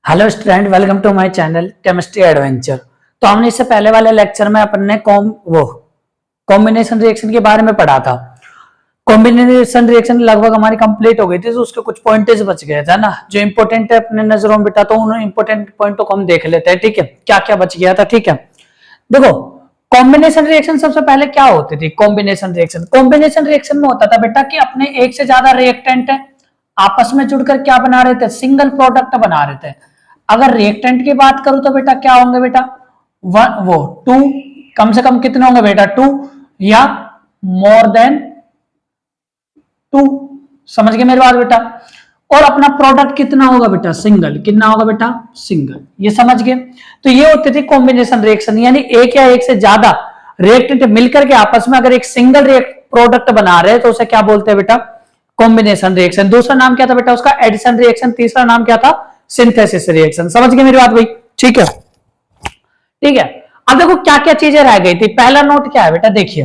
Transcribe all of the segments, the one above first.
Hello student, welcome to my channel chemistry adventure. तो हमने इससे पहले वाले लेक्चर में अपन ने कॉम्बिनेशन रिएक्शन के बारे में पढ़ा था। कॉम्बिनेशन रिएक्शन लगभग हमारी कंप्लीट हो गई थी, तो उसके कुछ पॉइंटेज बच गए थे ना, जो इंपॉर्टेंट है अपने नजरों में बेटा। तो उन इंपॉर्टेंट पॉइंटों को हम देख लेते हैं, ठीक है, क्या क्या बच गया था। ठीक है, देखो कॉम्बिनेशन रिएक्शन सबसे पहले क्या होती थी। कॉम्बिनेशन रिएक्शन में होता था बेटा कि अपने एक से ज्यादा रिएक्टेंट है आपस में जुड़कर क्या बना रहे थे, सिंगल प्रोडक्ट बना रहे थे। अगर रिएक्टेंट की बात करूं तो बेटा क्या होंगे बेटा, टू, कम से कम कितने होंगे बेटा, टू या मोर देन टू। समझ गए मेरी बात बेटा। और अपना प्रोडक्ट कितना होगा बेटा, सिंगल। कितना होगा बेटा, सिंगल। ये समझ गए। तो ये होती थी कॉम्बिनेशन रिएक्शन, यानी एक या एक से ज्यादा रिएक्टेंट मिलकर के आपस में अगर एक सिंगल प्रोडक्ट बना रहे हैं तो उसे क्या बोलते हैं बेटा, कॉम्बिनेशन रिएक्शन। दूसरा नाम क्या था बेटा उसका, एडिशन रिएक्शन। तीसरा नाम क्या था, सिंथेसिस रिएक्शन। समझ गए मेरी बात भाई, ठीक है। ठीक है, अब देखो क्या क्या चीजें रह गई थी। पहला नोट क्या है बेटा, देखिए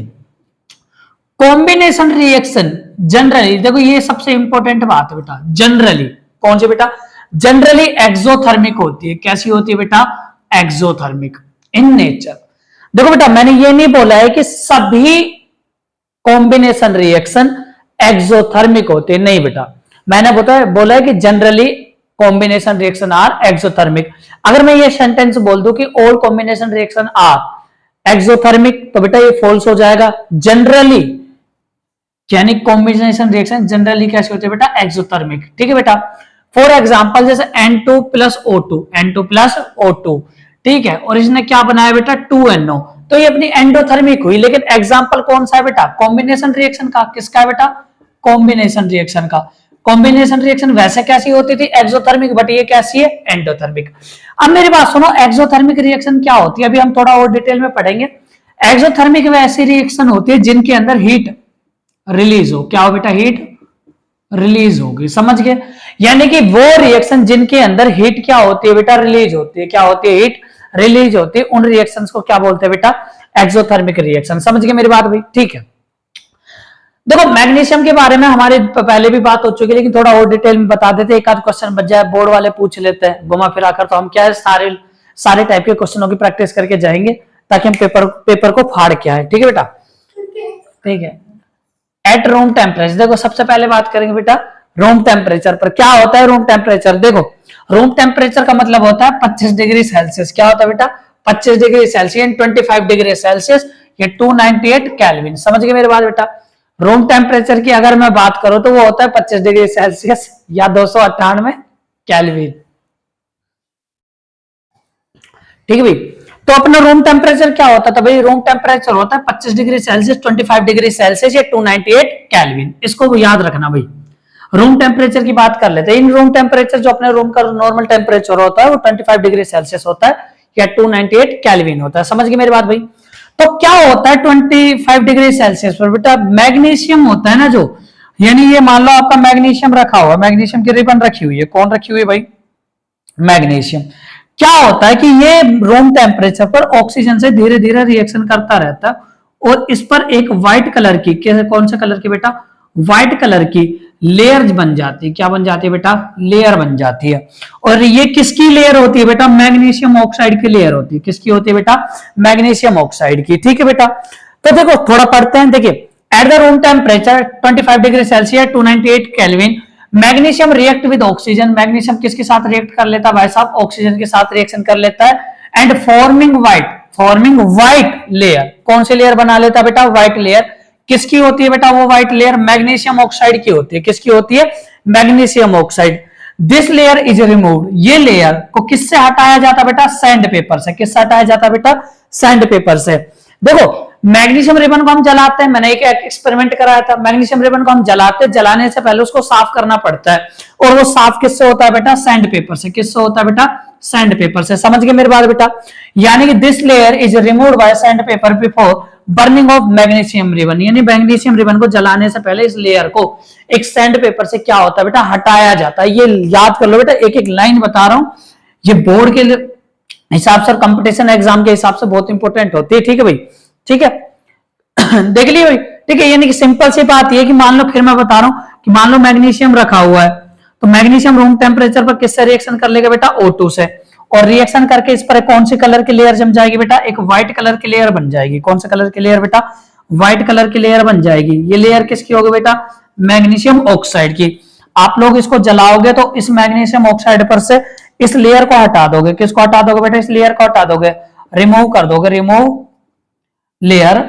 कॉम्बिनेशन रिएक्शन जनरली, देखो ये सबसे इंपॉर्टेंट बात है बेटा, जनरली कौन सी बेटा, जनरली एक्सोथर्मिक होती है। कैसी होती है बेटा, एक्सोथर्मिक इन नेचर। देखो बेटा मैंने ये नहीं बोला है कि सभी कॉम्बिनेशन रिएक्शन एक्सोथर्मिक होते हैं, नहीं बेटा। मैंने बोला है कि generally combination reaction are exothermic. अगर मैं ये सेंटेंस बोल दूं कि all combination reaction are exothermic, तो बेटा ये फॉल्स हो जाएगा। जनरली यानी कॉम्बिनेशन रिएक्शन जनरली कैसे होते हैं बेटा, एक्सोथर्मिक। ठीक है बेटा। फॉर एग्जांपल जैसे N2 प्लस O2, ठीक है, और इसने क्या बनाया बेटा, 2NO, तो ये अपनी एंडोथर्मिक हुई। लेकिन एग्जांपल कौन सा है बेटा, कॉम्बिनेशन रिएक्शन का। किसका है बेटा, कॉम्बिनेशन रिएक्शन का। कॉम्बिनेशन रिएक्शन वैसे कैसी होती थी, एक्सोथर्मिक, बट ये कैसी है, एंडोथर्मिक। अब मेरी बात सुनो, एक्सोथर्मिक रिएक्शन क्या होती है, अभी हम थोड़ा और डिटेल में पढ़ेंगे। एक्सोथर्मिक वैसी रिएक्शन होती है जिनके अंदर हीट रिलीज हो। क्या हो बेटा, हीट रिलीज होगी। समझ गए, यानी कि वो रिएक्शन जिनके अंदर हीट क्या होती है बेटा, रिलीज होती है। क्या होती है, हीट रिलीज होती है। उन रिएक्शंस को क्या बोलते हैं बेटा, एक्सोथर्मिक रिएक्शन। समझ गए मेरी बात भाई, ठीक है। देखो मैग्नीशियम के बारे में हमारे पहले भी बात हो चुकी है, लेकिन थोड़ा और डिटेल में बता देते, एक आध क्वेश्चन बच जाए, बोर्ड वाले पूछ लेते हैं घुमा फिरा कर। तो हम क्या है, सारे टाइप के क्वेश्चनों की प्रैक्टिस करके जाएंगे ताकि हम पेपर को फाड़ के आए। ठीक है बेटा, ठीक है। एट रूम टेम्परेचर, देखो सबसे पहले बात करेंगे बेटा रूम टेम्परेचर पर। क्या होता है रूम टेम्परेचर, देखो रूम टेम्परेचर का मतलब होता है 25 डिग्री सेल्सियस। क्या होता है बेटा, 25 डिग्री सेल्सियस, 25 डिग्री सेल्सियस, ये 298 केल्विन। समझ गए मेरी बात बेटा। रूम टेम्परेचर की अगर मैं बात करूं तो वो होता है 25 डिग्री सेल्सियस या 298 केल्विन। ठीक है भाई। तो अपना रूम टेम्परेचर क्या होता था भाई, रूम टेम्परेचर होता है 25 डिग्री सेल्सियस, 25 डिग्री सेल्सियस या 298 केल्विन। इसको याद रखना भाई। रूम टेम्परेचर की बात कर लेते हैं। इन रूम टेम्परेचर जो अपने रूम का नॉर्मल टेम्परेचर होता है वो 25 डिग्री सेल्सियस होता है या 298 केल्विन होता है। समझ गए मेरी बात भाई। तो क्या होता है 25 डिग्री सेल्सियस पर बेटा, मैग्नीशियम होता है ना जो, यानी ये मान लो आपका मैग्नीशियम रखा हुआ है, मैग्नीशियम की रिबन रखी हुई है। कौन रखी हुई है भाई, मैग्नीशियम। क्या होता है कि ये रूम टेम्परेचर पर ऑक्सीजन से धीरे धीरे रिएक्शन करता रहता है और इस पर एक व्हाइट कलर की, कौन से कलर की बेटा, व्हाइट कलर की लेयर बन जाती है। क्या बन जाती है बेटा, लेयर बन जाती है। और ये किसकी लेयर होती है बेटा, मैग्नीशियम ऑक्साइड की लेयर होती है। किसकी होती है बेटा, मैग्नीशियम ऑक्साइड की। ठीक है बेटा। तो देखो थोड़ा पढ़ते हैं। देखिए at the room temperature 25 degree Celsius 298 kelvin, magnesium react with oxygen. Magnesium किसके साथ रिएक्ट कर लेता है भाई साहब, ऑक्सीजन के साथ रिएक्शन कर लेता है। And forming white layer. कौन सी लेयर बना लेता है बेटा, व्हाइट लेयर। किसकी होती है बेटा वो व्हाइट लेयर, मैग्नीशियम ऑक्साइड की होती है। किसकी होती है, magnesium oxide. This layer is removed, ये लेयर को किससे हटाया जाता बेटा, सैंड पेपर से। किससे हटाया जाता बेटा, सैंड पेपर से। देखो मैग्नीशियम रिबन को हम जलाते हैं, मैंने एक एक्सपेरिमेंट कराया था। मैग्नीशियम रिबन को हम जलाने से पहले उसको साफ करना पड़ता है, और वो साफ किससे होता है बेटा, सैंड पेपर से। किससे होता है बेटा, सैंड पेपर से। समझ गए मेरी बात बेटा। यानी कि this layer is removed by sand paper before burning of magnesium ribbon, यानी मैग्नीशियम रिबन को जलाने से पहले इस लेयर को एक सैंड पेपर से क्या होता है बेटा, हटाया जाता है। ये याद कर लो बेटा, एक एक लाइन बता रहा हूं, ये बोर्ड के हिसाब से, कंपटीशन एग्जाम के हिसाब से बहुत इंपॉर्टेंट होती है। ठीक है भाई, ठीक है। देख लियो भाई, ठीक है। यानी कि सिंपल सी बात ये कि मान लो, फिर मैं बता रहा हूं कि मान लो मैग्नीशियम रखा हुआ है, तो मैग्नीशियम रूम टेम्परेचर पर किससे रिएक्शन कर लेगा बेटा, O2 से, और रिएक्शन करके इस पर कौन सी कलर की लेयर जम जाएगी बेटा, एक व्हाइट कलर की लेयर बन जाएगी। कौन सा कलर की लेयर बेटा, व्हाइट कलर की लेयर बन जाएगी। ये लेयर किसकी होगी बेटा, मैग्नीशियम ऑक्साइड की। आप लोग इसको जलाओगे तो इस मैग्नीशियम ऑक्साइड पर से इस लेयर को हटा दोगे। किसको हटा दोगे बेटा, इस लेयर को हटा दोगे, रिमूव कर दोगे, remove layer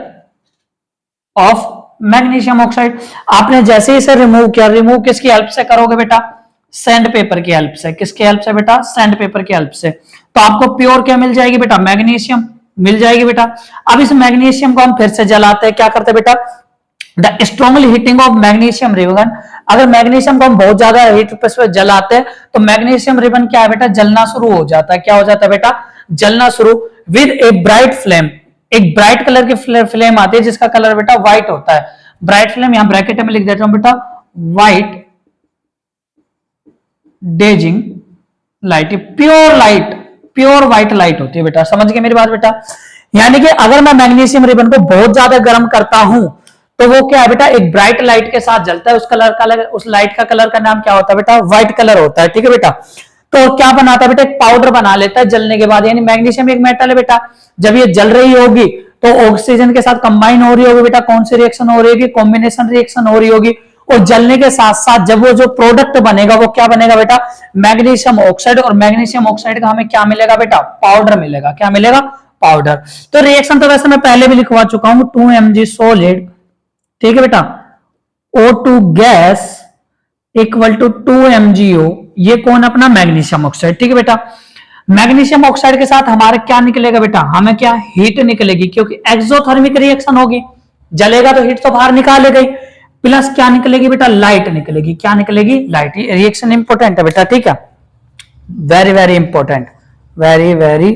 of magnesium oxide. आपने जैसे इसे रिमूव किया, रिमूव किसकी हेल्प से करोगे बेटा, सैंड पेपर की हेल्प से। किसकी हेल्प से बेटा, सैंड पेपर की हेल्प से। तो आपको प्योर क्या मिल जाएगी बेटा, मैग्नीशियम मिल जाएगी बेटा। अब इस मैग्नीशियम को हम फिर से जलाते हैं, क्या करते हैं बेटा, the strongly heating of magnesium ribbon. अगर मैग्नीशियम को हम बहुत ज्यादा हीट पर जलाते हैं तो मैग्नीशियम रिबन क्या है बेटा, जलना शुरू हो जाता है। क्या हो जाता है बेटा, जलना शुरू, विद ए ब्राइट फ्लेम। एक ब्राइट कलर की फ्लेम आती है जिसका कलर बेटा व्हाइट होता है। ब्राइट फ्लेम यहां ब्रैकेट में लिख देता हूं बेटा, white dazing light, pure light, pure white light होती है बेटा। समझ गए मेरी बात बेटा। यानी कि अगर मैं मैग्नीशियम रिबन को बहुत ज्यादा गर्म करता हूं तो वो क्या है बेटा, एक ब्राइट लाइट के साथ जलता है। उस कलर का, उस लाइट का कलर का नाम क्या होता है बेटा, व्हाइट कलर होता है। ठीक है बेटा। तो क्या बनाता है बेटा, एक पाउडर बना लेता है जलने के बाद। यानी मैग्नीशियम एक मेटल है बेटा, जब ये जल रही होगी तो ऑक्सीजन के साथ कंबाइन हो रही होगी बेटा। कौन सी रिएक्शन हो रही होगी, कॉम्बिनेशन रिएक्शन हो रही होगी। और जलने के साथ साथ जब वो जो प्रोडक्ट बनेगा वो क्या बनेगा बेटा, मैग्नीशियम ऑक्साइड। और मैग्नीशियम ऑक्साइड का हमें क्या मिलेगा बेटा, पाउडर मिलेगा। क्या मिलेगा, पाउडर। तो रिएक्शन तो वैसे मैं पहले भी लिखवा चुका हूं, 2 mg सॉलिड, ठीक है बेटा, O2 gas equal to 2 MgO। ये कौन, अपना मैग्नीशियम ऑक्साइड। ठीक है बेटा। मैग्नीशियम ऑक्साइड के साथ हमारे क्या निकलेगा बेटा, हमें क्या, हीट निकलेगी, क्योंकि एक्सोथर्मिक रिएक्शन होगी, जलेगा तो हीट तो बाहर निकालेगा ही। प्लस क्या निकलेगी बेटा, लाइट निकलेगी। क्या निकलेगी, लाइट। रिएक्शन इंपॉर्टेंट है बेटा, ठीक है, very very important, very very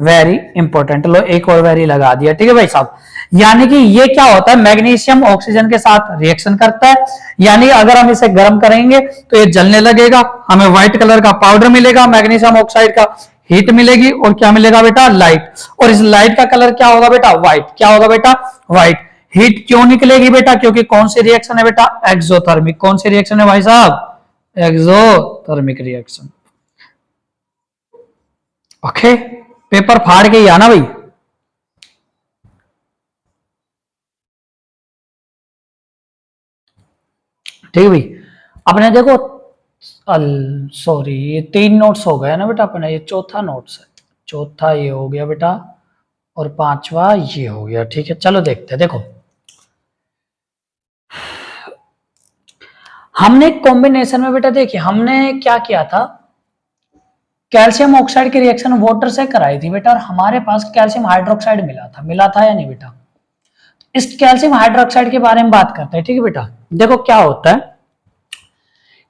very important. लो एक और वेरी लगा दिया, ठीक है भाई साहब। यानी कि ये क्या होता है, मैग्नीशियम ऑक्सीजन के साथ रिएक्शन करता है। यानी अगर हम इसे गर्म करेंगे तो ये जलने लगेगा, हमें व्हाइट कलर का पाउडर मिलेगा, मैग्नीशियम ऑक्साइड का हीट मिलेगी, और क्या मिलेगा बेटा, लाइट। और इस लाइट का कलर क्या होगा बेटा, व्हाइट। क्या होगा बेटा, व्हाइट। हीट क्यों निकलेगी बेटा, क्योंकि कौन सी रिएक्शन है बेटा, एक्सोथर्मिक। कौन सी रिएक्शन है भाई साहब, एक्सोथर्मिक रिएक्शन। ओके, पेपर फाड़ के ही आना भाई। ठीक है भाई। अपने देखो, सॉरी, ये 3 नोट्स हो गया ना बेटा अपने, ये चौथा नोट्स है। चौथा ये हो गया बेटा, और 5वां ये हो गया। ठीक है, चलो देखते हैं। देखो, हमने कॉम्बिनेशन में बेटा, देखिए हमने क्या किया था, कैल्शियम ऑक्साइड की रिएक्शन वाटर से कराई थी बेटा, और हमारे पास कैल्शियम हाइड्रोक्साइड मिला था या नहीं बेटा। इस कैल्शियम हाइड्रोक्साइड के बारे में बात करते हैं। ठीक है बेटा। देखो क्या होता है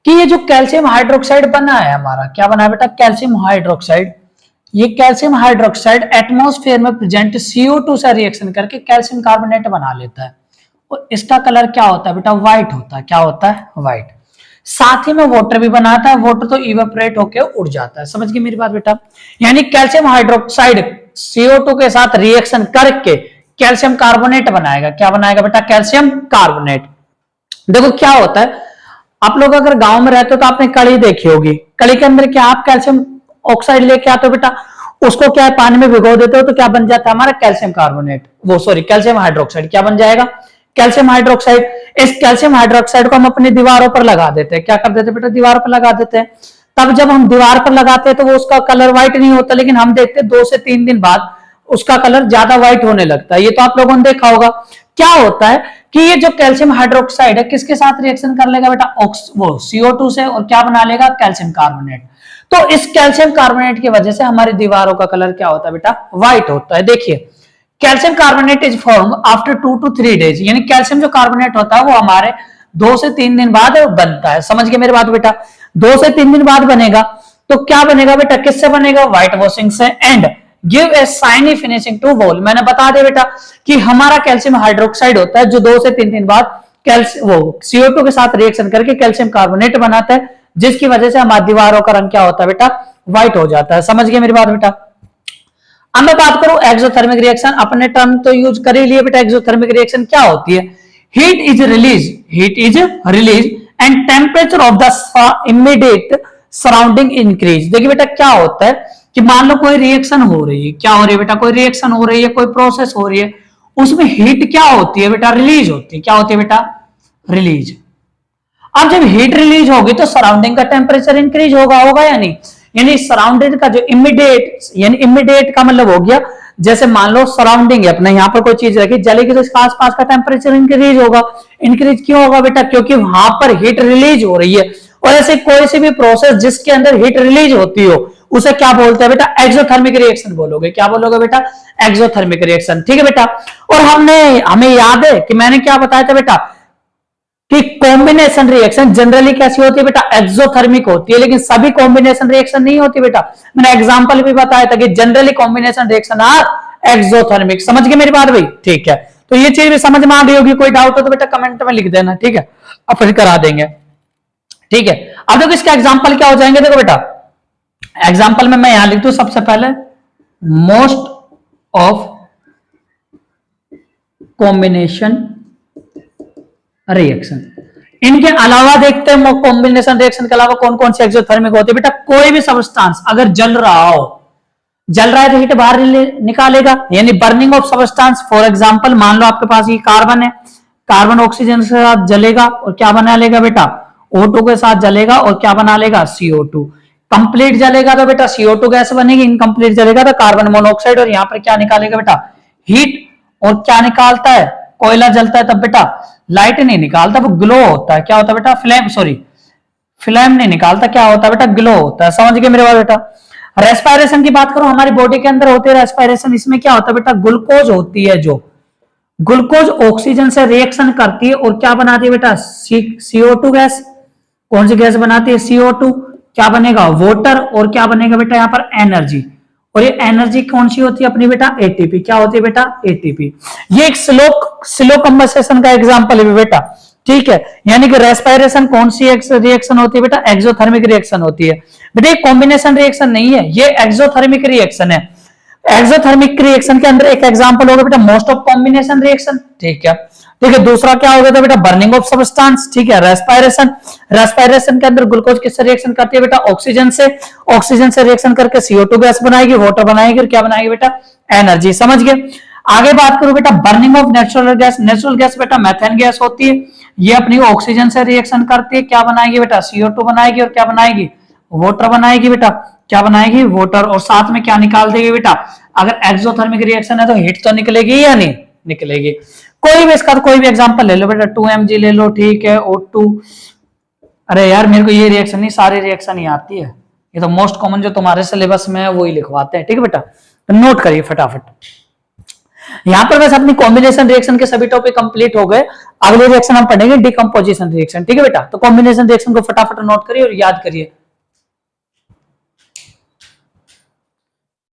कि ये जो कैल्शियम हाइड्रोक्साइड बना है हमारा, क्या बना है बेटा, कैल्शियम हाइड्रोक्साइड। ये कैल्शियम हाइड्रोक्साइड एटमॉस्फेयर में प्रेजेंट CO2 से रिएक्शन करके कैल्शियम कार्बोनेट बना लेता है, और इसका कलर क्या होता है बेटा, व्हाइट होता है। क्या होता है, व्हाइट। साथ ही में वाटर भी बनाता है, वाटर तो इवेपोरेट होकर उड़ जाता है। समझ गए मेरी बात बेटा। यानी कैल्शियम हाइड्रोक्साइड CO2 के साथ रिएक्शन करके कैल्शियम कार्बोनेट बनाएगा। क्या बनाएगा बेटा, कैल्शियम कार्बोनेट। देखो क्या होता है, आप लोग अगर गांव में रहते हो तो आपने कड़ी देखी होगी, कड़ी के अंदर क्या आप कैल्शियम ऑक्साइड लेके आते हो बेटा, उसको क्या है, पानी में भिगो देते हो तो क्या बन जाता है हमारा, कैल्शियम कार्बोनेट, वो सॉरी कैल्शियम हाइड्रोक्साइड। क्या बन जाएगा, कैल्शियम हाइड्रोक्साइड। इस कैल्शियम हाइड्रोक्साइड को हम अपनी दीवारों पर लगा देते हैं। क्या कर देते हैं बेटा, दीवारों पर लगा देते हैं। तब जब हम दीवार पर लगाते हैं तो वो उसका कलर व्हाइट नहीं होता, लेकिन हम देखते हैं 2 से 3 दिन बाद उसका कलर ज्यादा व्हाइट होने लगता है। ये तो आप लोगों ने देखा होगा। क्या होता है कि ये जो कैल्शियम हाइड्रोक्साइड है किसके साथ रिएक्शन कर लेगा बेटा, वो CO2 से, और क्या बना लेगा, कैल्शियम कार्बोनेट। तो इस कैल्शियम कार्बोनेट की वजह से हमारी दीवारों का कलर क्या होता है बेटा, व्हाइट होता है। देखिए, calcium carbonate is form after 2 to 3 days। यानी कैल्शियम जो कार्बोनेट होता है वो हमारे 2 से 3 दिन बाद बनता है। समझ गए मेरी बात बेटा। 2 से 3 दिन बाद बनेगा तो क्या बनेगा बेटा, किससे बनेगा, व्हाइट वॉशिंग से। And give a shiny finishing to wall. मैंने बता दिया बेटा कि हमारा कैल्शियम हाइड्रोक्साइड होता है जो 2 से 3 दिन बाद वो CO2 के साथ रिएक्शन करके कैल्शियम कार्बोनेट बनाता है, जिसकी वजह से हमारी दीवारों का रंग क्या होता है बेटा, व्हाइट हो जाता है। समझ गए मेरी बात बेटा। अब मैं बात करूं एक्सोथर्मिक रिएक्शन, अपने टर्म तो यूज कर ही लिए बेटा। एक्सोथर्मिक रिएक्शन क्या होती है, heat is release and temperature of the immediate surrounding increase. देखिए बेटा क्या होता है कि मान लो कोई रिएक्शन हो रही है, क्या हो रही है बेटा, कोई रिएक्शन हो रही है, कोई प्रोसेस हो रही है, उसमें हीट क्या होती है बेटा, रिलीज होती है। क्या होती है बेटा, रिलीज। अब जब हीट रिलीज होगी तो सराउंडिंग का टेम्परेचर इंक्रीज होगा या नहीं, यानी सराउंडिंग का जो इमीडिएट, यानी इमीडिएट का मतलब हो गया, जैसे मान लो सराउंडिंग है अपने, यहाँ पर कोई चीज रखी जलेगी तो इसका आसपास का टेम्परेचर इंक्रीज होगा। इंक्रीज क्यों होगा बेटा, क्योंकि वहां पर हीट रिलीज हो रही है। और ऐसे कोई सी भी प्रोसेस जिसके अंदर हीट रिलीज होती हो उसे क्या बोलते हैं बेटा, एक्सोथर्मिक रिएक्शन बोलोगे। क्या बोलोगे बेटा, एक्सोथर्मिक रिएक्शन। ठीक है बेटा। और हमें याद है कि मैंने क्या बताया था बेटा कि कॉम्बिनेशन रिएक्शन जनरली कैसी होती है बेटा, एक्सोथर्मिक होती है, लेकिन सभी कॉम्बिनेशन रिएक्शन नहीं होती बेटा। मैंने एग्जांपल भी बताया था कि generally combination reaction are exothermic. समझ गए मेरी बात भाई, ठीक है। तो ये चीज भी समझ में आ गई होगी, कोई डाउट हो तो बेटा कमेंट में लिख देना, ठीक है, अब फिर करा देंगे। ठीक है, अब देखो इसका एग्जाम्पल क्या हो जाएंगे, देखो बेटा एग्जाम्पल में मैं यहां लिख दूं सबसे पहले मोस्ट ऑफ कॉम्बिनेशन रिएक्शन। इनके अलावा देखते हैं कॉम्बिनेशन रिएक्शन के अलावा कौन कौन सी एक्सोथर्मिक होती है बेटा। कोई भी सब्सटेंस अगर जल रहा है तो हीट बाहर निकालेगा, यानी burning of substance. For example मान लो आपके पास ये कार्बन है, कार्बन ऑक्सीजन के साथ जलेगा और क्या बना लेगा बेटा, O2 के साथ जलेगा और क्या बना लेगा, CO2। कंप्लीट जलेगा तो बेटा CO2 गैस बनेगी, इनकम्प्लीट जलेगा तो कार्बन मोनोऑक्साइड। और यहाँ पर क्या निकालेगा बेटा, हीट। और क्या निकालता है, कोयला जलता है तब बेटा लाइट नहीं निकालता, वो ग्लो होता है। क्या होता है बेटा, फ्लेम नहीं निकालता, क्या होता है बेटा, ग्लो होता है। समझ गए मेरे बात बेटा। रेस्पायरेशन की बात करो, हमारी बॉडी के अंदर होती है रेस्पायरेशन। इसमें क्या होता है बेटा, ग्लूकोज होती है, जो ग्लूकोज ऑक्सीजन से रिएक्शन करती है और क्या बनाती है बेटा, CO2 गैस। कौन सी गैस बनाती है, CO2। क्या बनेगा, वाटर। और क्या बनेगा बेटा यहाँ पर, एनर्जी। और ये एनर्जी कौन सी होती है अपनी बेटा, एटीपी। क्या होती है बेटा, एटीपी। ये एक स्लो कंबस्टेशन का एग्जांपल है बेटा, ठीक है। यानी कि रेस्पायरेशन कौन सी रिएक्शन होती है बेटा, एक्सोथर्मिक रिएक्शन होती है बेटा। ये कॉम्बिनेशन रिएक्शन नहीं है, ये एक्सोथर्मिक रिएक्शन है। एक्सोथर्मिक रिएक्शन के अंदर एक एग्जांपल होगा बेटा मोस्ट ऑफ कॉम्बिनेशन रिएक्शन, ठीक है। ठीक है, दूसरा क्या होगा था बेटा, बर्निंग ऑफ सब्सटेंस, ठीक है। रेस्पायरेशन के अंदर ग्लूकोज किससे रिएक्शन करती है बेटा, ऑक्सीजन से रिएक्शन करके CO2 गैस बनाएगी, वाटर बनाएगी और क्या बनाएगी बेटा, एनर्जी। समझ गए। आगे बात करूं बेटा बर्निंग ऑफ नेचुरल गैस बेटा मैथेन गैस होती है। ये अपनी ऑक्सीजन से रिएक्शन करती है, क्या बनाएगी बेटा, CO2 बनाएगी और क्या बनाएगी, वाटर बनाएगी बेटा। क्या बनाएगी, वाटर। और साथ में क्या निकाल देगी बेटा, अगर एक्सोथर्मिक रिएक्शन है तो हीट तो निकलेगी या नहीं निकलेगी। कोई भी इसका कोई भी एग्जांपल ले लो बेटा, 2Mg ले लो, ठीक है, O2। अरे यार मेरे को ये रिएक्शन नहीं, सारी रिएक्शन ही आती है, ये तो मोस्ट कॉमन जो तुम्हारे सिलेबस में है वही लिखवाते हैं, ठीक है बेटा। तो नोट करिए फटाफट। यहां पर वैसे अपनी कॉम्बिनेशन रिएक्शन के सभी टॉपिक कंप्लीट हो गए। अगले रिएक्शन हम पढ़ेंगे डिकम्पोजिशन रिएक्शन, ठीक है बेटा। तो कॉम्बिनेशन रिएक्शन को फटाफट नोट करिए और याद करिए।